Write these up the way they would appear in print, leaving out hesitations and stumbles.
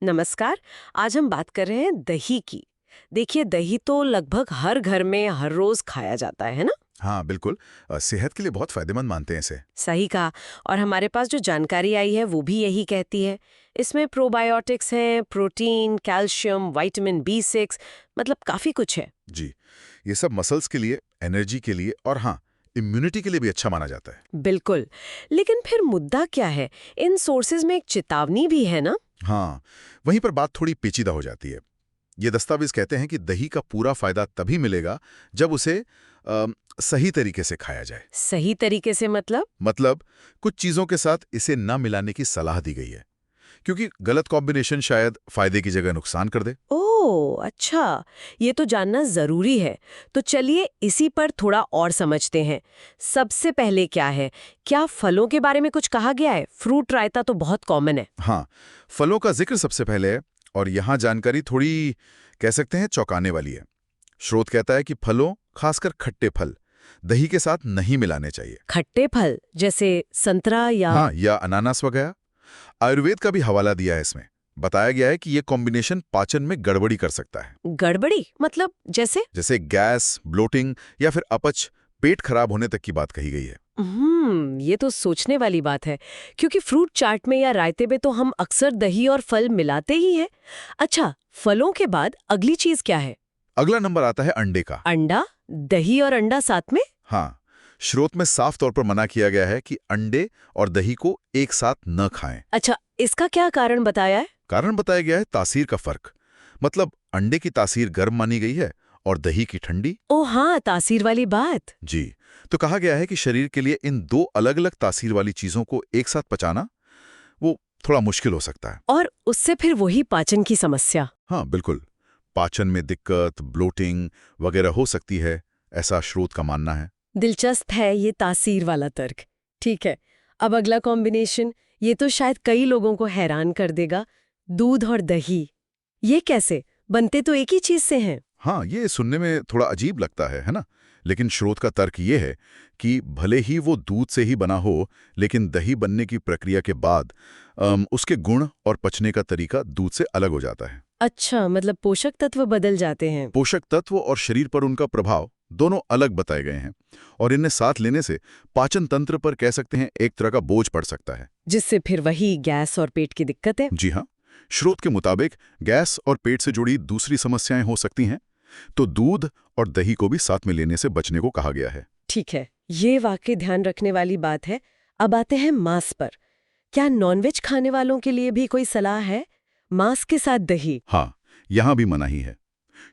नमस्कार। आज हम बात कर रहे हैं दही की। देखिए, दही तो लगभग हर घर में हर रोज खाया जाता है ना? हाँ, बिल्कुल। सेहत के लिए बहुत फायदेमंद मानते हैं इसे। सही कहा। और हमारे पास जो जानकारी आई है वो भी यही कहती है। इसमें प्रोबायोटिक्स हैं, प्रोटीन, कैल्शियम, विटामिन B6, मतलब काफी कुछ है। जी, ये सब मसल्स के लिए, एनर्जी के लिए और हाँ, इम्यूनिटी के लिए भी अच्छा माना जाता है। बिल्कुल। लेकिन फिर मुद्दा क्या है? इन सोर्सेज में एक चेतावनी भी है ना? हाँ, वहीं पर बात थोड़ी पेचीदा हो जाती है। ये दस्तावेज कहते हैं कि दही का पूरा फायदा तभी मिलेगा जब उसे सही तरीके से खाया जाए। सही तरीके से मतलब? मतलब कुछ चीज़ों के साथ इसे न मिलाने की सलाह दी गई है, क्योंकि गलत कॉम्बिनेशन शायद फायदे की जगह नुकसान कर दे। ओह अच्छा, ये तो जानना जरूरी है। तो चलिए इसी पर थोड़ा और समझते हैं। सबसे पहले क्या है, क्या फलों के बारे में कुछ कहा गया है? फ्रूट रायता तो बहुत कॉमन है। हाँ, फलों का जिक्र सबसे पहले है और यहाँ जानकारी थोड़ी कह सकते हैं चौंकाने वाली है। स्रोत कहता है कि फलों, खासकर खट्टे फल, दही के साथ नहीं मिलाने चाहिए। खट्टे फल जैसे संतरा या? हाँ, या अनानास वगैरह। आयुर्वेद का भी हवाला दिया है इसमें। बताया गया है कि ये कॉम्बिनेशन पाचन में गड़बड़ी कर सकता है, गड़बड़ी मतलब जैसे? जैसे गैस, ब्लोटिंग या फिर अपच, पेट खराब होने तक की बात कही गई है। ये तो सोचने वाली बात है, क्योंकि फ्रूट चाट में या रायते में तो हम अक्सर दही और फल मिलाते ही हैं। अच्छा, फलों के बाद अगली चीज क्या है? अगला नंबर आता है अंडे का। अंडा? दही और अंडा साथ में? हाँ, स्रोत में साफ तौर पर मना किया गया है कि अंडे और दही को एक साथ न खाएं। अच्छा, इसका क्या कारण बताया है? कारण बताया गया है तासीर का फर्क। मतलब अंडे की तासीर गर्म मानी गई है और दही की ठंडी। ओ हाँ, तासीर वाली बात। जी, तो कहा गया है कि शरीर के लिए इन दो अलग-अलग तासीर वाली चीजों को एक साथ पचाना वो थोड़ा मुश्किल हो सकता है। और उससे फिर वही पाचन की समस्या। हाँ, बिल्कुल। पाचन में दिक्कत, ब्लोटिंग वगैरह हो सकती है, ऐसा स्रोत का मानना है। दिलचस्प है ये तासीर वाला तर्क। ठीक है, अब अगला कॉम्बिनेशन, ये तो शायद कई लोगों को हैरान कर देगा। दूध और दही, ये कैसे? बनते तो एक ही चीज से हैं। हाँ, ये सुनने में थोड़ा अजीब लगता है ना? लेकिन स्रोत का तर्क ये है कि भले ही वो दूध से ही बना हो, लेकिन दही बनने की प्रक्रिया के बाद उसके गुण और पचने का तरीका दूध से अलग हो जाता है। अच्छा, मतलब पोषक तत्व बदल जाते हैं। पोषक तत्व और शरीर पर उनका प्रभाव दोनों अलग बताए गए हैं और इन्हें साथ लेने से पाचन तंत्र पर कह सकते हैं एक तरह का बोझ पड़ सकता है। जिससे फिर वही गैस और पेट की दिक्कत है। जी हाँ, स्रोत के मुताबिक गैस और पेट से जुड़ी दूसरी समस्याएं हो सकती हैं, तो दूध और दही को भी साथ में लेने से बचने को कहा गया है। ठीक है, ये वाकई ध्यान रखने वाली बात है। अब आते हैं मांस पर। क्या नॉनवेज खाने वालों के लिए भी कोई सलाह है? मांस के साथ दही? हाँ, यहाँ भी मनाही है।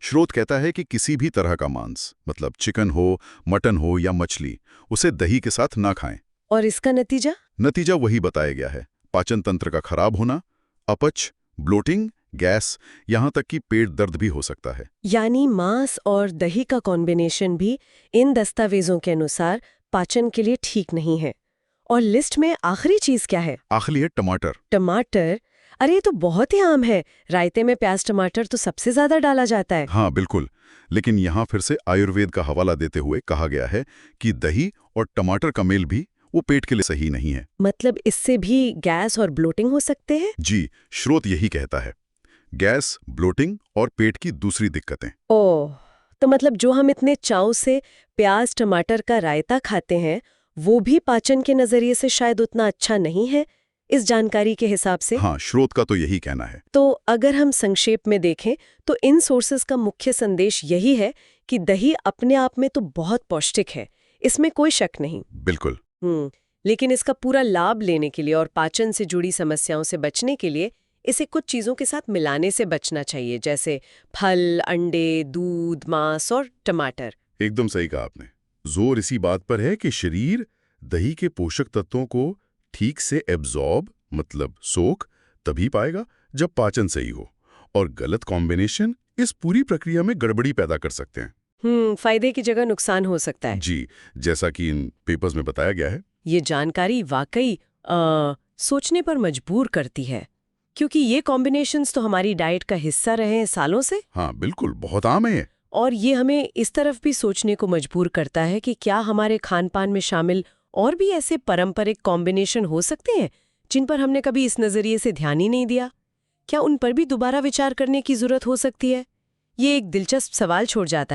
स्रोत कहता है कि किसी भी तरह का मांस, मतलब चिकन हो, मटन हो या मछली, उसे दही के साथ ना खाएं। और इसका नतीजा? नतीजा वही बताया गया है, पाचन तंत्र का खराब होना, अपच, ब्लोटिंग, गैस, यहाँ तक कि पेट दर्द भी हो सकता है। यानी मांस और दही का कॉम्बिनेशन भी इन दस्तावेजों के अनुसार पाचन के लिए ठीक नहीं है। और लिस्ट में आखिरी चीज क्या है? आखिरी है टमाटर। टमाटर? अरे ये तो बहुत ही आम है। रायते में प्याज टमाटर तो सबसे ज्यादा डाला जाता है। हाँ, बिल्कुल। लेकिन यहाँ फिर से आयुर्वेद का हवाला देते हुए कहा गया है कि दही और टमाटर का मेल भी वो पेट के लिए सही नहीं है। मतलब इससे भी गैस और ब्लोटिंग हो सकते हैं? जी, स्रोत यही कहता है। गैस, ब्लोटिंग और पेट की दूसरी दिक्कतें। ओह, तो मतलब जो हम इतने चाव से प्याज टमाटर का रायता खाते हैं, वो भी पाचन के नजरिए से शायद उतना अच्छा नहीं है, इस जानकारी के हिसाब से। हाँ, स्रोत का तो यही कहना है। तो अगर हम संक्षेप में देखें तो इन सोर्सेज का मुख्य संदेश यही है कि दही अपने आप में तो बहुत पौष्टिक है, इसमें कोई शक नहीं। बिल्कुल। लेकिन इसका पूरा लाभ लेने के लिए और पाचन से जुड़ी समस्याओं से बचने के लिए इसे कुछ चीजों के साथ मिलाने से बचना चाहिए, जैसे फल, अंडे, दूध, मांस और टमाटर। एकदम सही कहा आपने। जोर इसी बात पर है कि शरीर दही के पोषक तत्वों को ठीक से एब्जॉर्ब, मतलब सोख, तभी पाएगा जब पाचन सही हो, और गलत कॉम्बिनेशन इस पूरी प्रक्रिया में गड़बड़ी पैदा कर सकते हैं। फायदे की जगह नुकसान हो सकता है। जी, जैसा कि इन पेपर्स में बताया गया है। ये जानकारी वाकई सोचने पर मजबूर करती है, क्योंकि ये कॉम्बिनेशंस तो हमारी डाइट का हिस्सा रहे हैं सालों से। हाँ, बिल्कुल, बहुत आम है ये। और ये हमें इस तरफ भी सोचने को मजबूर करता है कि क्या हमारे खान पान में शामिल और भी ऐसे पारंपरिक कॉम्बिनेशन हो सकते हैं जिन पर हमने कभी इस नजरिए से ध्यान ही नहीं दिया। क्या उन पर भी दोबारा विचार करने की जरूरत हो सकती है? ये एक दिलचस्प सवाल छोड़ जाता है।